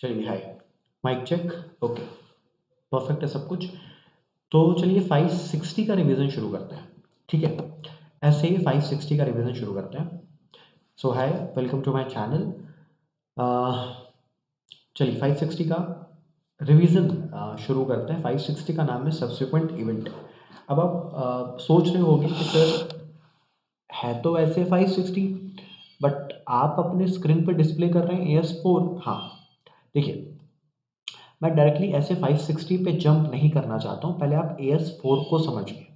चलिए हाय, mic check. Okay, perfect है सब कुछ। तो चलिए 560 का रिवीजन शुरू करते हैं। ठीक है, ऐसे ही 560 का रिवीजन शुरू करते हैं। सो हाय, वेलकम टू माय चैनल। चलिए 560 का रिवीजन शुरू करते हैं। 560 का नाम है सब्सिक्वेंट इवेंट। अब आप सोच रहे होंगे कि सर है तो वैसे 560, बट आप अपने स्क्रीन पे डिस्प्ले कर रहे हैं AS4। हाँ, देखिए, मैं डायरेक्टली ऐसे 560 पे जंप नहीं करना चाहता हूँ। पहले आप AS4 को समझिए।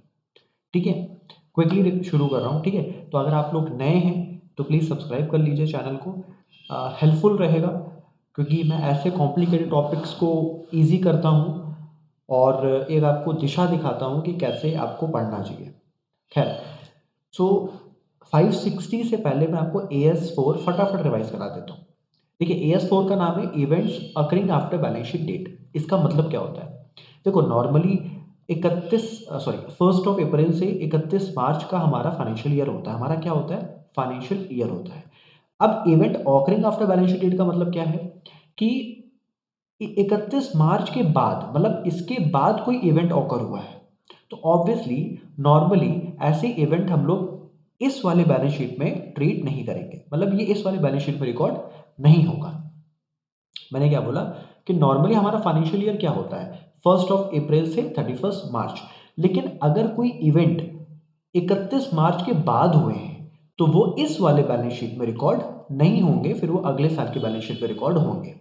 ठीक है, क्विकली शुरू कर रहा हूँ। ठीक है, तो अगर आप लोग नए हैं तो प्लीज़ सब्सक्राइब कर लीजिए चैनल को। हेल्पफुल रहेगा, क्योंकि मैं ऐसे कॉम्प्लिकेटेड टॉपिक्स को इजी करता हूँ और एक आपको दिशा दिखाता हूँ कि कैसे आपको पढ़ना चाहिए। खैर, सो 560 से पहले मैं आपको AS4 फटाफट रिवाइज करा देता हूँ। देखिए, AS4 का नाम है events occurring after balance sheet date. इसका मतलब क्या होता है? देखो, नॉर्मली 1 अप्रैल से 31 मार्च का हमारा फाइनेंशियल ईयर होता है। हमारा क्या होता है? फाइनेंशियल ईयर होता है। अब event occurring after balance sheet date का मतलब क्या है कि 31 मार्च के बाद, मतलब इसके बाद कोई इवेंट ऑकर हुआ है, तो ऑब्वियसली नॉर्मली ऐसे इवेंट हम लोग इस वाले बैलेंस शीट में ट्रीट नहीं करेंगे। मतलब ये इस वाले बैलेंस शीट में रिकॉर्ड नहीं होगा। मैंने क्या बोला कि नॉर्मली हमारा फाइनेंशियल ईयर क्या होता है? 1 अप्रैल से 31 मार्च। लेकिन अगर कोई इवेंट 31 मार्च के बाद हुए हैं तो वो इस वाले बैलेंस शीट में रिकॉर्ड नहीं होंगे, फिर वो अगले साल के बैलेंस शीट में रिकॉर्ड होंगे।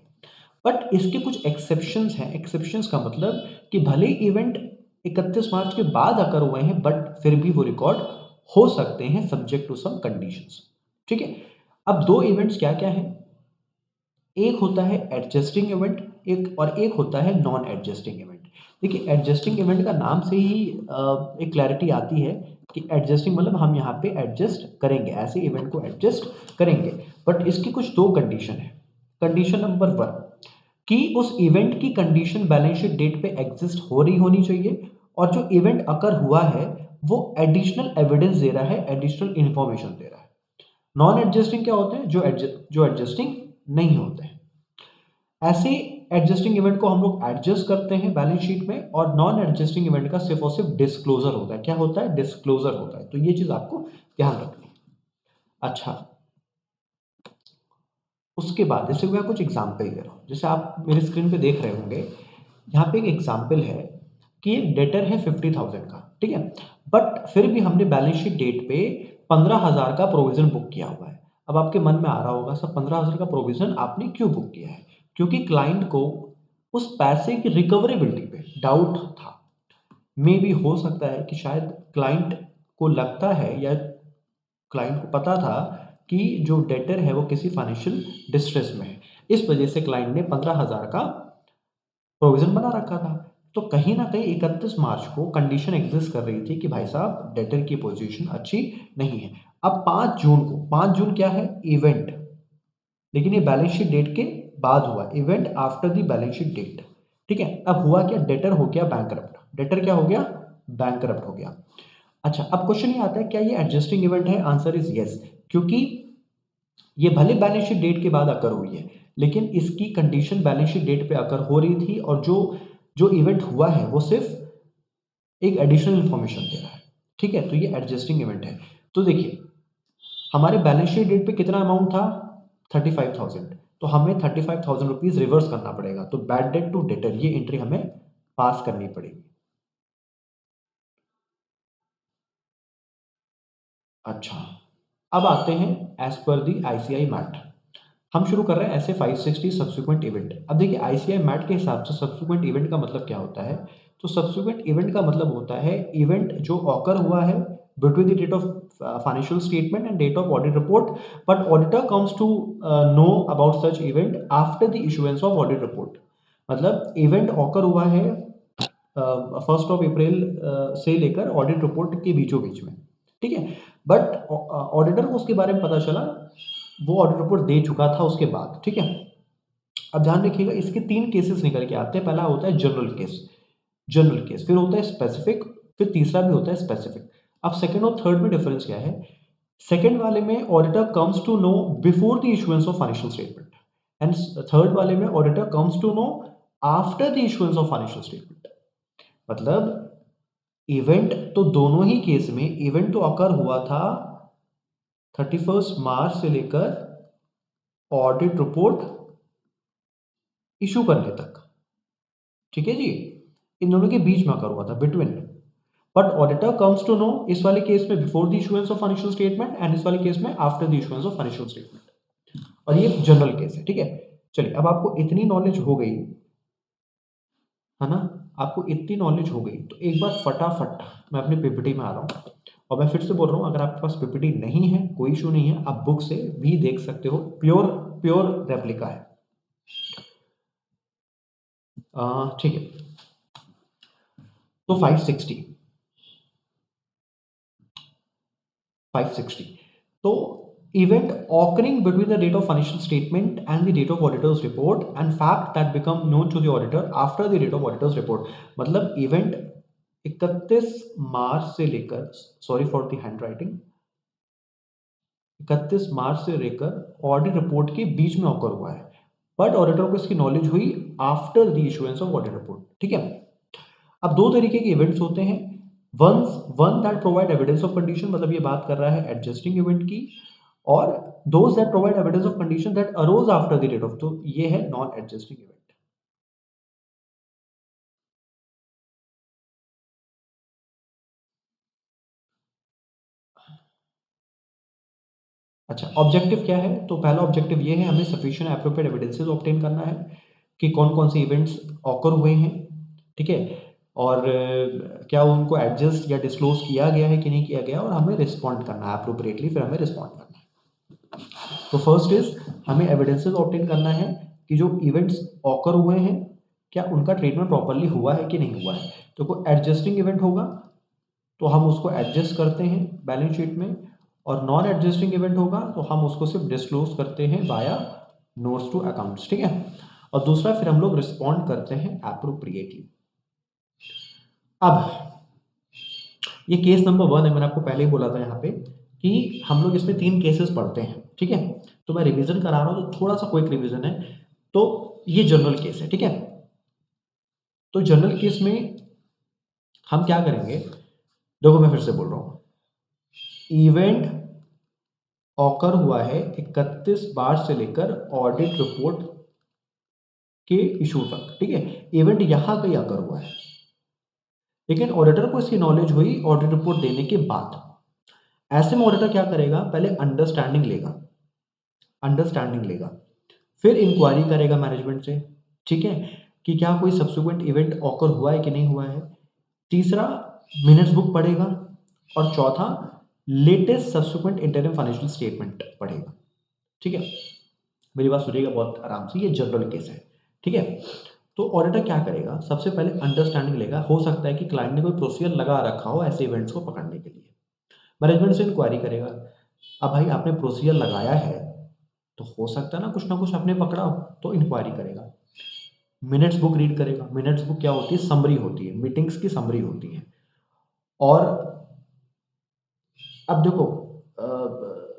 बट इसके कुछ एक्सेप्शंस हैं। एक्सेप्शंस का मतलब कि भले इवेंट 31 मार्च के बाद अकर हुए हैं, बट फिर भी वो रिकॉर्ड हो सकते हैं सब्जेक्ट टू सम कंडीशंस। ठीक है, अब दो इवेंट्स क्या क्या हैं? एक होता है एडजस्टिंग इवेंट, एक होता है नॉन एडजस्टिंग इवेंट। देखिए, एडजस्टिंग इवेंट का नाम से ही एक क्लैरिटी आती है कि एडजस्टिंग मतलब हम यहाँ पे एडजस्ट करेंगे, ऐसे इवेंट को एडजस्ट करेंगे। बट इसकी कुछ दो कंडीशन है। कंडीशन नंबर 1 कि उस इवेंट की कंडीशन बैलेंस शीट डेट पे एग्जिस्ट हो रही होनी चाहिए, और जो इवेंट अकर हुआ है वो एडिशनल एविडेंस दे रहा है, एडिशनल इंफॉर्मेशन दे रहा है। नॉन एडजस्टिंग क्या होते हैं? जो एडजस्टिंग नहीं होते हैं। ऐसे एडजस्टिंग इवेंट को हम लोग एडजस्ट करते हैं बैलेंस शीट में, और नॉन एडजस्टिंग इवेंट का सिर्फ और सिर्फ डिस्क्लोजर होता है। क्या होता है? डिस्क्लोजर होता है। तो ये चीज आपको ध्यान रखनी है। अच्छा, उसके बाद जैसे मैं कुछ एग्जाम्पल दे रहा हूँ, जैसे आप मेरे स्क्रीन पे देख रहे होंगे, यहाँ पे एक एग्जाम्पल है कि डेटर है 50,000 का। ठीक है, बट फिर भी हमने बैलेंस शीट डेट पे 15,000 का प्रोविजन बुक किया हुआ है। अब आपके मन में आ रहा होगा, सर 15,000 का प्रोविजन आपने क्यों बुक किया है? क्योंकि क्लाइंट को उस पैसे की रिकवरेबिलिटी पे डाउट था। मे भी हो सकता है कि शायद क्लाइंट को लगता है, या क्लाइंट को पता था कि जो डेटर है वो किसी फाइनेंशियल डिस्ट्रेस में है। इस वजह से क्लाइंट ने 15,000 का प्रोविजन बना रखा था। तो कहीं ना कहीं 31 मार्च को कंडीशन एग्जिस्ट कर रही थी कि भाई साहब डेटर की पोजीशन अच्छी नहीं है। अब 5 जून क्या है? इवेंट। लेकिन ये बैलेंस शीट डेट के बाद हुआ, event after the balance sheet date. ठीक है, अब हुआ क्या? डेटर हो गया बैंकरप्ट। डेटर क्या हो गया? बैंकरप्ट हो गया। अच्छा, अब क्वेश्चन ये आता है, क्या ये एडजस्टिंग इवेंट है? आंसर इज यस, क्योंकि ये भले बैलेंस शीट डेट के बाद अकर हुई है, लेकिन इसकी कंडीशन बैलेंस शीट डेट पे अकर हो रही थी, और जो जो इवेंट हुआ है वो सिर्फ एक एडिशनल इंफॉर्मेशन दे रहा है। ठीक है, तो ये एडजस्टिंग इवेंट है। तो देखिए, हमारे बैलेंस शीट डेट पे कितना अमाउंट था? 35,000। तो हमें 35,000 रुपीज रिवर्स करना पड़ेगा। तो बैड डेट टू डेटर, ये एंट्री हमें पास करनी पड़ेगी। अच्छा, अब आते हैं एज पर दी ICI मैट। हम शुरू कर रहे हैं ऐसे 560 सब्सिक्वेंट इवेंट। अब देखिए, ICI मैट के हिसाब से सब्सिक्वेंट इवेंट का मतलब क्या होता है? तो सब्सिक्वेंट इवेंट का मतलब होता है इवेंट जो ऑकर हुआ है between the date of financial statement and date of audit report, but auditor comes to know about such event after the issuance of audit report. मतलब इवेंट ऑकर हुआ है 1 अप्रैल से लेकर ऑडिट रिपोर्ट के बीचों बीच में। ठीक है, बट ऑडिटर को उसके बारे में पता चला, वो ऑडिट रिपोर्ट दे चुका था उसके बाद। ठीक है, अब ध्यान रखिएगा, इसके तीन केसेस निकल के आते हैं। पहला होता है जनरल केस, फिर होता है स्पेसिफिक, फिर तीसरा भी होता है स्पेसिफिक। अब सेकंड और थर्ड में डिफरेंस क्या है? सेकंड वाले में auditor comes to know before the issuance of financial statement, and third वाले में auditor comes to know after the issuance of financial statement. मतलब इवेंट तो दोनों ही केस में इवेंट तो अकर हुआ था 31 मार्च से लेकर ऑडिट रिपोर्ट इशू करने तक, ठीक है जी, इन दोनों के बीच में अकर हुआ था, between. But auditor comes to know इस वाले केस में before the issuance of financial statement and इस वाले केस में after the issuance of financial statement, और ये जनरल केस है, ठीक है। चलिए, अब आपको इतनी नॉलेज हो गई है ना, आपको इतनी नॉलेज हो गई, तो एक बार फटाफट मैं अपनी पीपीटी में आ रहा हूँ, और मैं फिर से बोल रहा हूँ, अगर आपके पास पीपीटी नहीं है कोई इशू नहीं है, आप बुक से भी देख सकते हो, प्योर प्योर रेप्लिका है, ठीक है। तो 560 तो event occurring between the date of financial statement and the date of auditor's report and fact that become known to the auditor after the date of auditor's report। मतलब event 31 मार्च से लेकर, sorry for the hand writing, 31 मार्च से लेकर audit report के बीच में occur हुआ है, but auditor को इसकी नॉलेज हुई after the issuance of audit report, ठीक है। अब दो तरीके के इवेंट्स होते हैं, one one that provide evidence of condition, मतलब ये बात कर रहा है एडजस्टिंग इवेंट की, और those that provide evidence of condition that arose after the date of, तो ये है नॉन एडजस्टिंग इवेंट। अच्छा, ऑब्जेक्टिव क्या है? तो पहला ऑब्जेक्टिव ये है, हमें सफिशिएंट एप्रोप्रिएट एविडेंसेस ऑब्टेन करना है कि कौन कौन से इवेंट्स ऑकर हुए हैं, ठीक है, और क्या उनको एडजस्ट या डिस्क्लोज किया गया है कि नहीं किया गया, और हमें रिस्पॉन्ड करना है अप्रोप्रिएटली, फिर हमें रिस्पॉन्ड करना है। तो फर्स्ट इज, हमें एविडेंसेस ऑब्टेन करना है कि जो इवेंट्स ऑकर हुए हैं क्या उनका ट्रीटमेंट प्रॉपरली हुआ है कि नहीं हुआ है। तो कोई एडजस्टिंग इवेंट होगा तो हम उसको एडजस्ट करते हैं बैलेंस शीट में, और नॉन एडजस्टिंग इवेंट होगा तो हम उसको सिर्फ डिस्क्लोज करते हैं वाया नोट्स टू अकाउंट्स, ठीक है। और दूसरा, फिर हम लोग रिस्पॉन्ड करते हैं एप्रोप्रिएटली। अब ये केस नंबर 1 है, मैंने आपको पहले ही बोला था यहाँ पे कि हम लोग इसमें 3 केसेस पढ़ते हैं, ठीक है। तो मैं रिवीजन करा रहा हूँ, तो थोड़ा सा क्विक रिवीजन है। तो ये जनरल केस है, ठीक है। तो जनरल केस में हम क्या करेंगे, देखो मैं फिर से बोल रहा हूँ, इवेंट ऑकर हुआ है 31 मार्च से लेकर ऑडिट रिपोर्ट के इशू तक, ठीक है। इवेंट यहां कहीं अकर हुआ है, लेकिन ऑडिटर को इसकी नॉलेज हुई ऑडिट रिपोर्ट देने के बाद। ऐसे में ऑडिटर क्या करेगा, पहले अंडरस्टैंडिंग लेगा, फिर इंक्वायरी करेगा मैनेजमेंट से, ठीक है, कि क्या कोई सब्सिक्वेंट इवेंट ऑकर हुआ है कि नहीं हुआ है। तीसरा, मिनट्स बुक पढ़ेगा, और चौथा, latest subsequent interim financial statement पढ़ेगा, ठीक है। मेरी बात सुनिएगा बहुत आराम से, ये जनरल केस है, ठीक है। तो ऑडिटर क्या करेगा, सबसे पहले अंडरस्टैंडिंग लेगा, हो सकता है कि क्लाइंट ने कोई प्रोसीजर लगा रखा हो ऐसे इवेंट्स को पकड़ने के लिए, मैनेजमेंट से इंक्वायरी करेगा। अब भाई आपने प्रोसीजर लगाया है तो हो सकता है ना कुछ आपने पकड़ा हो, तो इंक्वायरी करेगा। मिनट्स बुक रीड करेगा, मिनट्स बुक क्या होती है, समरी होती है, मीटिंग्स की समरी होती है। और अब देखो,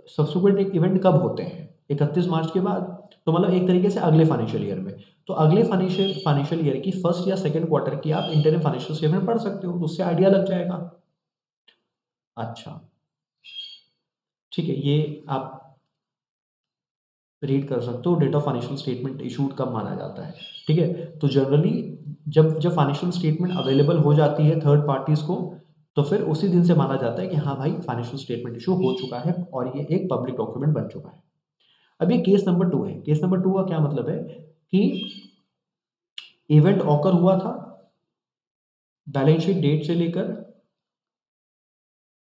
सब्सिक्वेंट इवेंट कब होते हैं, 31 मार्च के बाद, तो मतलब एक तरीके से अगले फाइनेंशियल ईयर में। तो अगले फाइनेंशियल ईयर की फर्स्ट या सेकंड क्वार्टर की आप इंटरम फाइनेंशियल स्टेटमेंट पढ़ सकते हो, तो उससे आइडिया लग जाएगा। अच्छा, ठीक है, ये आप रीड कर सकते हो, date of financial statement issued कब माना जाता है, ठीक है। तो जनरली जब फाइनेंशियल स्टेटमेंट अवेलेबल हो जाती है थर्ड पार्टीज को, तो फिर उसी दिन से माना जाता है कि हाँ भाई फाइनेंशियल स्टेटमेंट इशू हो चुका है और ये एक पब्लिक डॉक्यूमेंट बन चुका है। अब ये केस नंबर 2 है। केस नंबर 2 का क्या मतलब है कि इवेंट ऑकर हुआ था बैलेंस शीट डेट से लेकर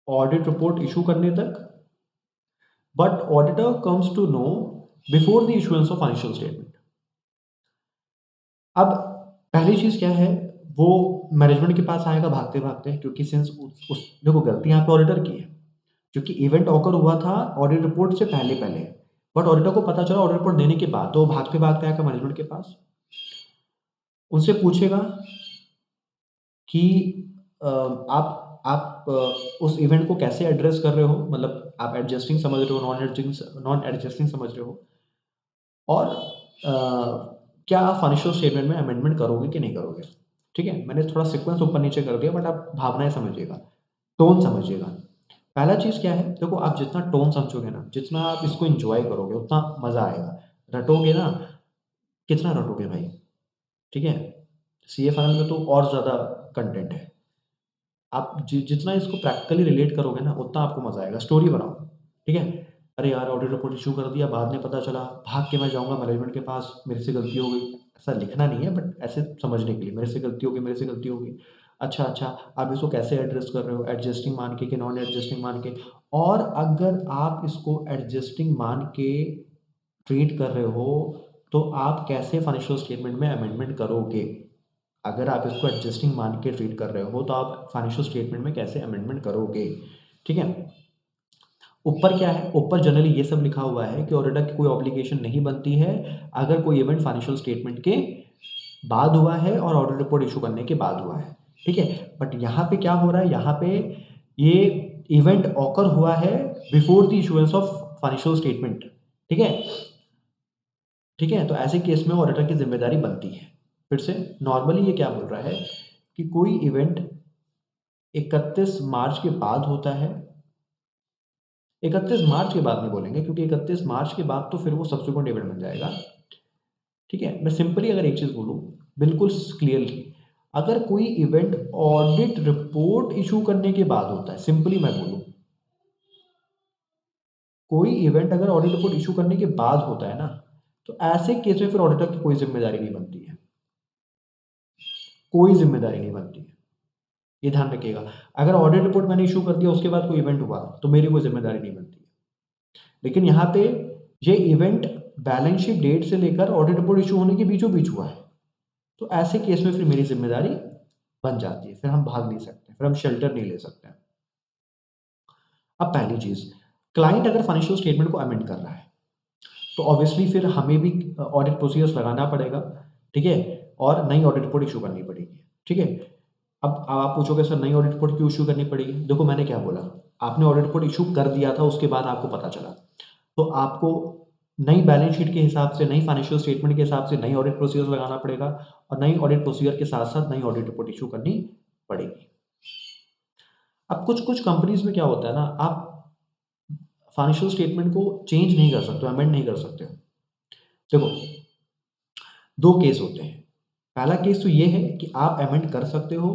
ऑडिट रिपोर्ट इशू करने तक, but auditor comes to know before the issuance of financial statement. अब पहली चीज क्या है, वो मैनेजमेंट के पास आएगा भागते भागते, क्योंकि सिंस देखो गलती यहाँ पे ऑडिटर की है, क्योंकि इवेंट ऑकर हुआ था ऑडिट रिपोर्ट से पहले पहले, बट ऑडिटर को पता चला ऑडिट रिपोर्ट देने के बाद, तो वो भागते भागते आएगा मैनेजमेंट के पास, उनसे पूछेगा कि आप उस इवेंट को कैसे एड्रेस कर रहे हो, मतलब आप एडजस्टिंग समझ रहे हो, नॉन एडजस्टिंग समझ रहे हो, और क्या आप फाइनेंशियल स्टेटमेंट में अमेंडमेंट करोगे कि नहीं करोगे? ठीक है, मैंने थोड़ा सीक्वेंस ऊपर नीचे कर दिया, बट आप भावनाएं समझिएगा, टोन समझिएगा। पहला चीज़ क्या है, देखो आप जितना टोन समझोगे ना, जितना आप इसको एंजॉय करोगे, उतना मज़ा आएगा। रटोगे ना, कितना रटोगे भाई? ठीक है, सीए फाइनल में तो और ज़्यादा कंटेंट है। आप जितना इसको प्रैक्टिकली रिलेट करोगे ना, उतना आपको मज़ा आएगा। स्टोरी बनाओ, ठीक है? अरे यार, ऑडिट रिपोर्ट इशू कर दिया, बाद में पता चला, भाग के मैं जाऊँगा मैनेजमेंट के पास, मेरे से गलती हो गई। ऐसा लिखना नहीं है, बट ऐसे समझने के लिए, मेरे से गलती हो गई, मेरे से गलती हो गई। अच्छा, अच्छा, आप इसको कैसे एड्रेस कर रहे हो? एडजस्टिंग मान के कि नॉन एडजस्टिंग मान के? और अगर आप इसको एडजस्टिंग मान के ट्रीट कर रहे हो, तो आप कैसे फाइनेंशियल स्टेटमेंट में अमेंडमेंट करोगे? अगर आप इसको एडजस्टिंग मान के ट्रीट कर रहे हो, तो आप फाइनेंशियल स्टेटमेंट में कैसे अमेंडमेंट करोगे? ठीक है? ऊपर क्या है? ऊपर जनरली ये सब लिखा हुआ है कि ऑडिटर की कोई ऑब्लिगेशन नहीं बनती है अगर कोई इवेंट फाइनेंशियल स्टेटमेंट के बाद हुआ है और ऑडिट रिपोर्ट इशू करने के बाद हुआ है। ठीक है? बट यहाँ पे क्या हो रहा है? यहाँ पे ये इवेंट ऑकर हुआ है before the issuance of financial statement. ठीक है? ठीक है, तो ऐसे केस में ऑडिटर की जिम्मेदारी बनती है। फिर से नॉर्मली ये क्या बोल रहा है कि कोई इवेंट 31 मार्च के बाद होता है। 31 मार्च के बाद नहीं बोलेंगे, क्योंकि 31 मार्च के बाद तो फिर वो सब्सिक्वेंट इवेंट बन जाएगा। ठीक है, मैं सिंपली अगर एक चीज़ बोलूँ बिल्कुल क्लियरली, अगर कोई इवेंट ऑडिट रिपोर्ट इशू करने के बाद होता है, सिंपली मैं बोलूँ, कोई इवेंट अगर ऑडिट रिपोर्ट इशू करने के बाद होता है ना, तो ऐसे केस में फिर ऑडिटर की कोई जिम्मेदारी नहीं बनती है। कोई जिम्मेदारी नहीं बनती है, ये ध्यान रखिएगा। अगर ऑडिट रिपोर्ट मैंने इशू कर दिया, उसके बाद कोई इवेंट हुआ, तो मेरी कोई जिम्मेदारी नहीं बनती है। लेकिन यहाँ पे ये इवेंट बैलेंस शीट डेट से लेकर ऑडिट रिपोर्ट इशू होने के बीचों बीच हुआ है, तो ऐसे केस में फिर मेरी जिम्मेदारी बन जाती है। फिर हम भाग नहीं सकते, फिर हम शेल्टर नहीं ले सकते। अब पहली चीज, क्लाइंट अगर फाइनेंशियल स्टेटमेंट को अमेंड कर रहा है, तो ऑब्वियसली फिर हमें भी ऑडिट प्रोसीजर्स लगाना पड़ेगा। ठीक है, और नई ऑडिट रिपोर्ट इशू करनी पड़ेगी। ठीक है, अब आप पूछोगे सर नई ऑडिट रिपोर्ट क्यों इशू करनी पड़ेगी? देखो मैंने क्या बोला, आपने ऑडिट रिपोर्ट इशू कर दिया था, उसके बाद आपको पता चला, तो आपको नई बैलेंस शीट के हिसाब से, नई फाइनेंशियल स्टेटमेंट के हिसाब से नई ऑडिट प्रोसीजर लगाना पड़ेगा, और नई ऑडिट प्रोसीजर के साथ साथ नई ऑडिट रिपोर्ट इशू करनी पड़ेगी। अब कुछ कुछ कंपनीज में क्या होता है ना, आप फाइनेंशियल स्टेटमेंट को चेंज नहीं कर सकते, अमेंड नहीं कर सकते। देखो, दो केस होते हैं। पहला केस तो ये है कि आप अमेंड कर सकते हो,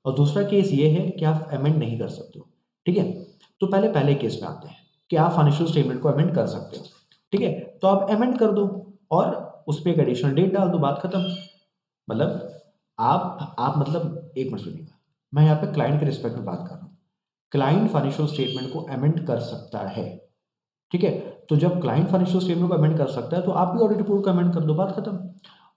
और दूसरा केस ये है कि आप अमेंड नहीं कर सकते हो। ठीक है, तो पहले पहले केस में आते हैं कि आप फाइनेंशियल स्टेटमेंट को अमेंड कर सकते हो। ठीक है, तो आप अमेंड कर दो और उस पर एक एडिशनल डेट डाल दो, बात खत्म। मतलब आप मतलब एक मिनट सुनिएगा, मैं यहाँ पे क्लाइंट के रिस्पेक्ट में बात कर रहा हूँ। क्लाइंट फाइनेंशियल स्टेटमेंट को अमेंड कर सकता है। ठीक है, तो जब क्लाइंट फाइनेंशियल स्टेटमेंट को अमेंड कर सकता है, तो आप भी ऑडिट रिपोर्ट को अमेंड कर दो, बात खत्म।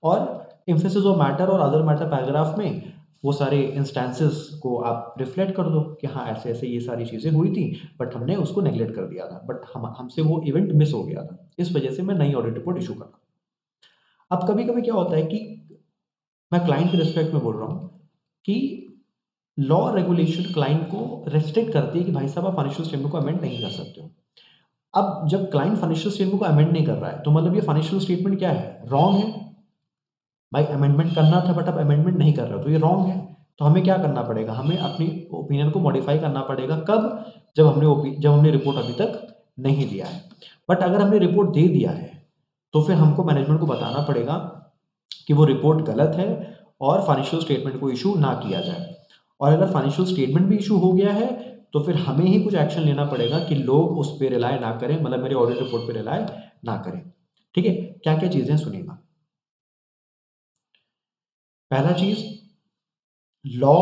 और एम्फेसिस ऑफ मैटर और अदर मैटर पैराग्राफ में वो सारे इंस्टेंसेस को आप रिफ्लेक्ट कर दो कि हाँ ऐसे ऐसे ये सारी चीज़ें हुई थी, बट हमने उसको नेग्लेक्ट कर दिया था, बट हमसे वो इवेंट मिस हो गया था, इस वजह से मैं नई ऑडिट रिपोर्ट इशू कर रहा हूँ। अब कभी कभी क्या होता है कि मैं क्लाइंट के रिस्पेक्ट में बोल रहा हूँ कि लॉ रेगुलेशन क्लाइंट को रेस्ट्रिक्ट करती है कि भाई साहब आप फाइनेंशियल स्टेटमेंट को अमेंड नहीं कर सकते हो। अब जब क्लाइंट फाइनेंशियल स्टेटमेंट को अमेंड नहीं कर रहा है, तो मतलब ये फाइनेंशियल स्टेटमेंट क्या है? रॉन्ग है। भाई अमेंडमेंट करना था, बट अब अमेंडमेंट नहीं कर रहे हो, तो ये रॉन्ग है। तो हमें क्या करना पड़ेगा? हमें अपनी ओपिनियन को मॉडिफाई करना पड़ेगा। कब? जब हमने रिपोर्ट अभी तक नहीं दिया है। बट अगर हमने रिपोर्ट दे दिया है, तो फिर हमको मैनेजमेंट को बताना पड़ेगा कि वो रिपोर्ट गलत है और फाइनेंशियल स्टेटमेंट को इशू ना किया जाए। और अगर फाइनेंशियल स्टेटमेंट भी इशू हो गया है, तो फिर हमें ही कुछ एक्शन लेना पड़ेगा कि लोग उस पर रिलाय ना करें, मतलब मेरे ऑडिट रिपोर्ट पर रिलाय ना करें। ठीक है, क्या क्या चीज़ें सुनिएगा। पहला चीज, लॉ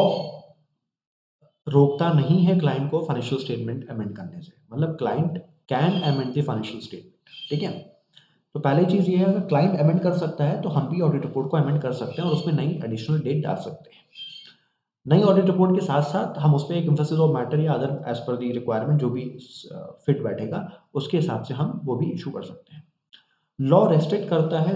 रोकता नहीं है क्लाइंट को फाइनेंशियल स्टेटमेंट अमेंड करने से, मतलब client can amend the financial statement. ठीक है, तो पहली चीज ये है, अगर क्लाइंट अमेंड कर सकता है, तो हम भी ऑडिट रिपोर्ट को अमेंड कर सकते हैं और उसमें नई एडिशनल डेट डाल सकते हैं। नई ऑडिट रिपोर्ट के साथ साथ हम उसमें एक एम्फेसिस ऑफ मैटर या अदर एज पर दी रिक्वायरमेंट जो भी फिट बैठेगा, उसके हिसाब से हम वो भी इशू कर सकते हैं। लॉ रेस्ट्रिक्ट करता है,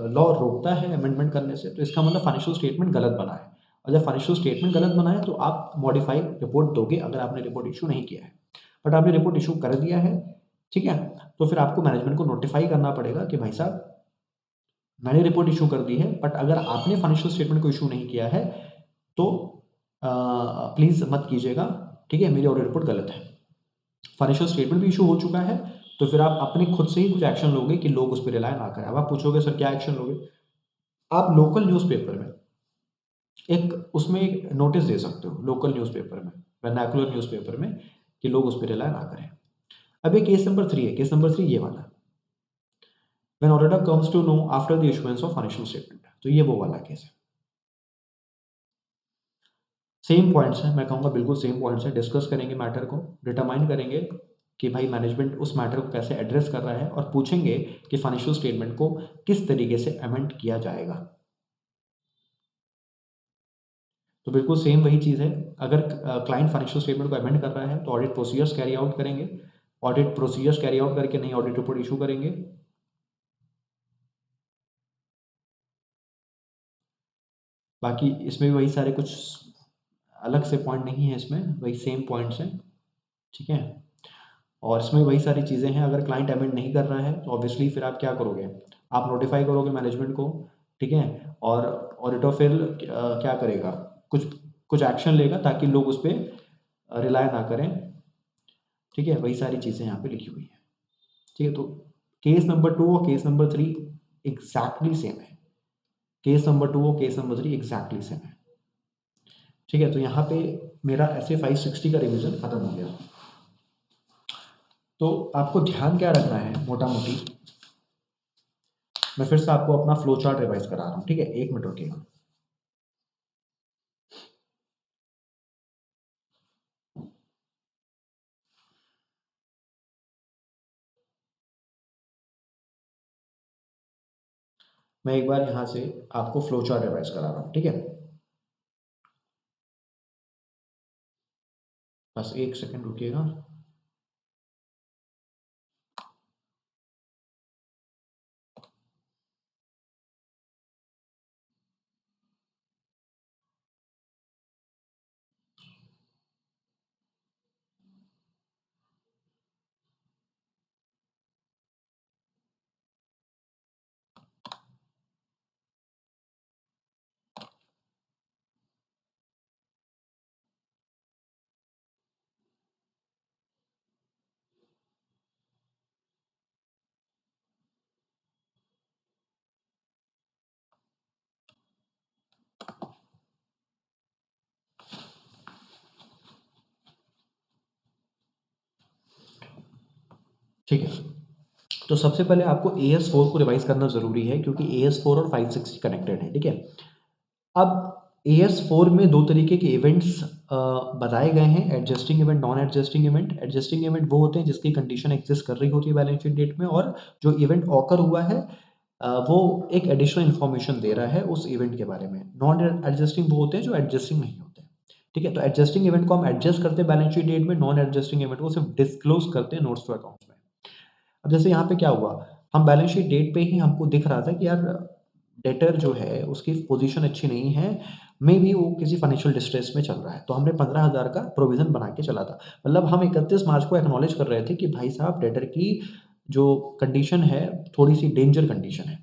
लॉ रोकता है अमेंडमेंट करने से, तो इसका मतलब फाइनेंशियल स्टेटमेंट गलत बना है। और जब फाइनेंशियल स्टेटमेंट गलत बना है, तो आप मॉडिफाई रिपोर्ट दोगे अगर आपने रिपोर्ट इशू नहीं किया है। बट आपने रिपोर्ट इशू कर दिया है, ठीक है, तो फिर आपको मैनेजमेंट को नोटिफाई करना पड़ेगा कि भाई साहब मैंने रिपोर्ट इशू कर दी है, बट अगर आपने फाइनेंशियल स्टेटमेंट को इशू नहीं किया है तो प्लीज़ मत कीजिएगा, ठीक है, मेरी ऑडिट रिपोर्ट गलत है। फाइनेंशियल स्टेटमेंट भी इशू हो चुका है, तो फिर आप अपने खुद से ही कुछ एक्शन लोगे कि लोग उस पर रिलाय ना करें। अब आप पूछोगे सर क्या एक्शन लोगे? आप लोकल न्यूज़पेपर में एक उसमें एक नोटिस दे सकते हो, लोकल न्यूज़पेपर में, वर्नाकुलर न्यूज़पेपर में, कि लोग उस पे रिलाय ना करें। अब ये केस नंबर 3 है, केस नंबर 3 ये वाला, when auditor comes to know after the issuance of financial statement, तो ये वो वाला केस है। सेम पॉइंट्स हैं, मैं कहूँगा बिल्कुल सेम पॉइंट्स हैं, डिस्कस करेंगे मैटर को, डिटरमाइन करेंगे कि भाई मैनेजमेंट उस मैटर को कैसे एड्रेस कर रहा है, और पूछेंगे कि फाइनेंशियल स्टेटमेंट को किस तरीके से अमेंड किया जाएगा। तो बिल्कुल सेम वही चीज़ है, अगर क्लाइंट फाइनेंशियल स्टेटमेंट को अमेंड कर रहा है तो ऑडिट प्रोसीजर्स कैरी आउट करेंगे, ऑडिट प्रोसीजर्स कैरी आउट करके नई ऑडिट रिपोर्ट इशू करेंगे। बाकी इसमें भी वही सारे कुछ अलग से पॉइंट नहीं है, इसमें वही सेम पॉइंट्स हैं, ठीक है। और इसमें वही सारी चीज़ें हैं, अगर क्लाइंट अमेंड नहीं कर रहा है तो ऑब्वियसली फिर आप क्या करोगे, आप नोटिफाई करोगे मैनेजमेंट को, ठीक है। और ऑडिटर फिर क्या करेगा, कुछ कुछ एक्शन लेगा ताकि लोग उस पर रिलाय ना करें, ठीक है। वही सारी चीज़ें यहाँ पे लिखी हुई हैं, ठीक है। तो केस नंबर 2 और केस नंबर 3 एग्जैक्टली सेम है, केस नंबर 2 और केस नंबर 3 एग्जैक्टली सेम है, ठीक है। तो यहाँ पे मेरा ऐसे 560 का रिवीजन खत्म हो गया। तो आपको ध्यान क्या रखना है, मोटा मोटी मैं फिर से आपको अपना फ्लो चार्ट रिवाइज करा रहा हूँ, ठीक है, 1 मिनट रुकिएगा। मैं एक बार यहाँ से आपको फ्लो चार्ट रिवाइज करा रहा हूँ, ठीक है। बस 1 सेकंड रुकिएगा। ठीक है, तो सबसे पहले आपको AS4 को रिवाइज करना जरूरी है, क्योंकि AS4 और 560 कनेक्टेड है, ठीक है। अब AS4 में दो तरीके के इवेंट्स बताए गए हैं, adjusting event, non adjusting event. Adjusting event वो होते हैं जिसकी कंडीशन एग्जिस्ट कर रही होती है बैलेंस शीट डेट में, और जो इवेंट ऑकर हुआ है वो एक एडिशनल इन्फॉर्मेशन दे रहा है उस इवेंट के बारे में। नॉन एडजस्टिंग वो होते हैं जो एडजस्टिंग नहीं होते, ठीक है। तो एडजस्टिंग इवेंट को हम एडजस्ट करते हैं बैलेंस शीट डेट में, नॉन एडजस्टिंग इवेंट को सिर्फ डिस्क्लोज करते हैं नोट्स टू अकाउंट्स में। अब जैसे यहाँ पे क्या हुआ, हम बैलेंस शीट डेट पे ही हमको दिख रहा था कि यार डेटर जो है उसकी पोजीशन अच्छी नहीं है, मे बी वो किसी फाइनेंशियल डिस्ट्रेस में चल रहा है, तो हमने 15,000 का प्रोविजन बना के चला था। मतलब हम 31 मार्च को एक्नॉलेज कर रहे थे कि भाई साहब डेटर की जो कंडीशन है थोड़ी सी डेंजर कंडीशन है।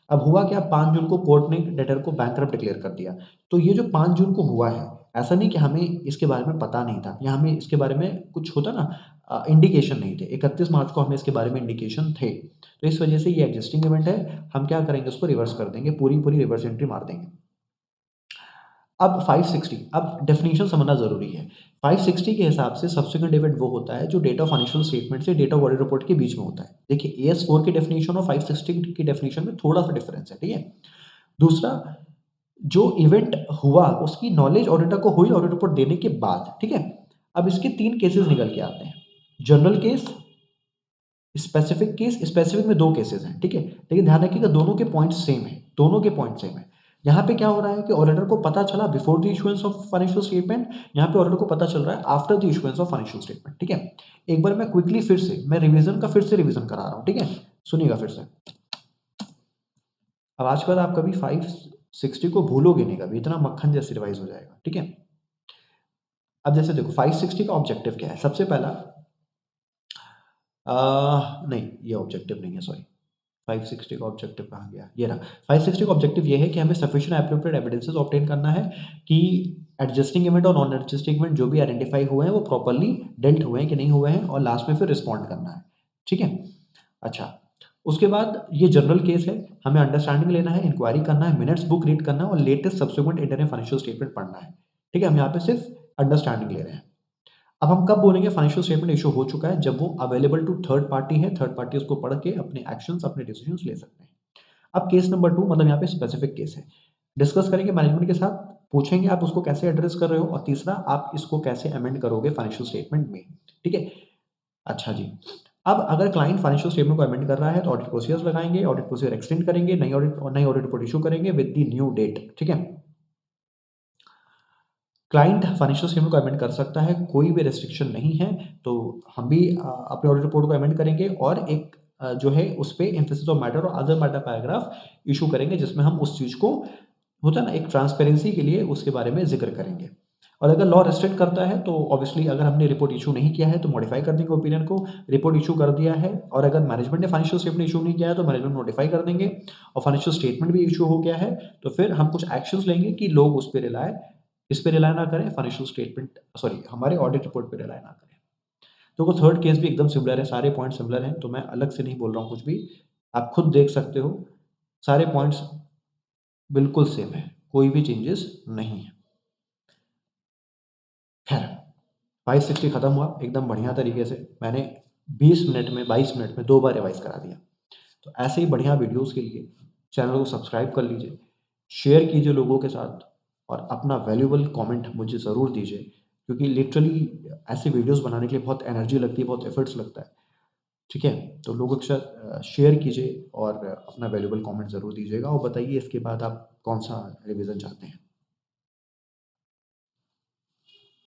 अब हुआ क्या, 5 जून को कोर्ट ने डेटर को बैंकरप्ट डिक्लेयर कर दिया। तो ये जो 5 जून को हुआ है, ऐसा नहीं कि हमें इसके बारे में पता नहीं था या हमें इसके बारे में कुछ होता ना, इंडिकेशन नहीं थे। 31 मार्च को हमें इसके बारे में इंडिकेशन थे, तो इस वजह से ये एग्जिस्टिंग इवेंट है। हम क्या करेंगे, उसको रिवर्स कर देंगे, पूरी पूरी रिवर्स एंट्री मार देंगे। अब 560, अब डेफिनेशन समझना जरूरी है। 560 के हिसाब से सब्सिक्वेंट इवेंट वो होता है जो डेट ऑफ फाइनेंशियल स्टेटमेंट से डेट ऑफ ऑडिट रिपोर्ट के बीच में होता है। देखिए AS4 की डेफिनेशन और 560 की डेफिनेशन में थोड़ा सा डिफरेंस है, ठीक है। दूसरा, जो इवेंट हुआ उसकी नॉलेज ऑडिटर को हुई ऑडिट रिपोर्ट देने के बाद, ठीक है। अब इसके 3 केसेस निकल के आते हैं, general case, specific case. Specific में 2 केसेस हैं, ठीक है, लेकिन ध्यान रखिएगा दोनों के पॉइंट सेम है, दोनों के पॉइंट सेम है। यहाँ पे क्या हो रहा है कि ऑडिटर को पता चला before the issuance of financial statement, यहाँ पे ऑडिटर को पता चल रहा है after the issuance of financial statement, ठीक है। एक बार मैं क्विकली फिर से मैं रिवीजन का फिर से रिवीजन करा रहा हूँ, ठीक है, सुनिएगा फिर से। अब आज के बाद आप कभी 560 को भूलोगे नहीं, कभी इतना मक्खन जैसे रिवाइज हो जाएगा, ठीक है। अब जैसे देखो 560 का ऑब्जेक्टिव क्या है, सबसे पहला नहीं ये ऑब्जेक्टिव नहीं है, सॉरी, 560 का ऑब्जेक्टिव कहाँ गया? ये रहा। 560 का ऑब्जेक्टिव ये है कि हमें सफिशिएंट एप्रोप्रिएट एविडेंसेस ऑब्टेन करना है कि एडजस्टिंग इवेंट और नॉन एडजस्टिंग इवेंट जो भी आइडेंटिफाई हुए हैं वो प्रॉपर्ली डेल्ट हुए हैं कि नहीं हुए हैं, और लास्ट में फिर रिस्पॉन्ड करना है। ठीक है? अच्छा, उसके बाद ये जनरल केस है, हमें अंडरस्टैंडिंग लेना है, इंक्वायरी करना है, मिनट्स बुक रीड करना है और latest subsequent internal financial statement पढ़ना है। ठीक है? हम यहाँ पे सिर्फ अंडरस्टैंडिंग ले रहे हैं। अब हम कब बोलेंगे फाइनेंशियल स्टेटमेंट इशू हो चुका है? जब वो अवेलेबल टू थर्ड पार्टी है, थर्ड पार्टी उसको पढ़ के अपने एक्शंस, अपने डिसीजंस ले सकते हैं। अब केस नंबर 2 मतलब यहाँ पे स्पेसिफिक केस है। डिस्कस करेंगे मैनेजमेंट के साथ, पूछेंगे आप उसको कैसे एड्रेस कर रहे हो, और तीसरा आप इसको कैसे अमेंड करोगे फाइनेंशियल स्टेटमेंट में। ठीक है? अच्छा जी। अब अगर क्लाइंट फाइनेंशियल स्टेटमेंट को अमेंड कर रहा है तो ऑडिट प्रोसीजर्स लगाएँगे, ऑडिट प्रोसीजर एक्सटेंड करेंगे, नई ऑडिट रिपोर्ट इश्यू करेंगे विद द न्यू डेट। ठीक है? क्लाइंट फाइनेंशियल स्टेटमेंट को अमेंड कर सकता है, कोई भी रिस्ट्रिक्शन नहीं है, तो हम भी अपने ऑडिट रिपोर्ट को अमेंड करेंगे और एक जो है उस पे एम्फेसिस ऑफ मैटर और अदर मैटर पैराग्राफ इश्यू करेंगे, जिसमें हम उस चीज़ को, होता है ना, एक ट्रांसपेरेंसी के लिए उसके बारे में ज़िक्र करेंगे। और अगर लॉ रिस्ट्रिक्ट करता है तो ऑब्वियसली अगर हमने रिपोर्ट इश्यू नहीं किया है तो मॉडिफाई कर देंगे ओपिनियन को, रिपोर्ट इश्यू कर दिया है और अगर मैनेजमेंट ने फाइनेंशियल स्टेटमेंट इश्यू नहीं किया है तो मैनेजमेंट नोटिफाई कर देंगे, और फाइनेंशियल स्टेटमेंट भी इश्यू हो गया है तो फिर हम कुछ एक्शंस लेंगे कि लोग इस पे रिलाय ना करें, फाइनेंशियल स्टेटमेंट, सॉरी, हमारे ऑडिट रिपोर्ट पे रिलाय ना करें। तो वो थर्ड केस भी एकदम सिमिलर है, सारे पॉइंट सिमिलर हैं, तो मैं अलग से नहीं बोल रहा हूँ कुछ भी, आप खुद देख सकते हो, सारे पॉइंट्स बिल्कुल सेम है, कोई भी चेंजेस नहीं है। खैर, 560 खत्म हुआ एकदम बढ़िया तरीके से, मैंने 20 मिनट में, 22 मिनट में 2 बार रिवाइज करा दिया। तो ऐसे ही बढ़िया वीडियोस के लिए चैनल को सब्सक्राइब कर लीजिए, शेयर कीजिए लोगों के साथ और अपना वैल्यूएबल कमेंट मुझे ज़रूर दीजिए, क्योंकि लिटरली ऐसे वीडियोस बनाने के लिए बहुत एनर्जी लगती है, बहुत एफर्ट्स लगता है। ठीक है? तो लोगों के साथ शेयर कीजिए और अपना वैल्यूएबल कमेंट ज़रूर दीजिएगा और बताइए इसके बाद आप कौन-सा रिवीजन चाहते हैं।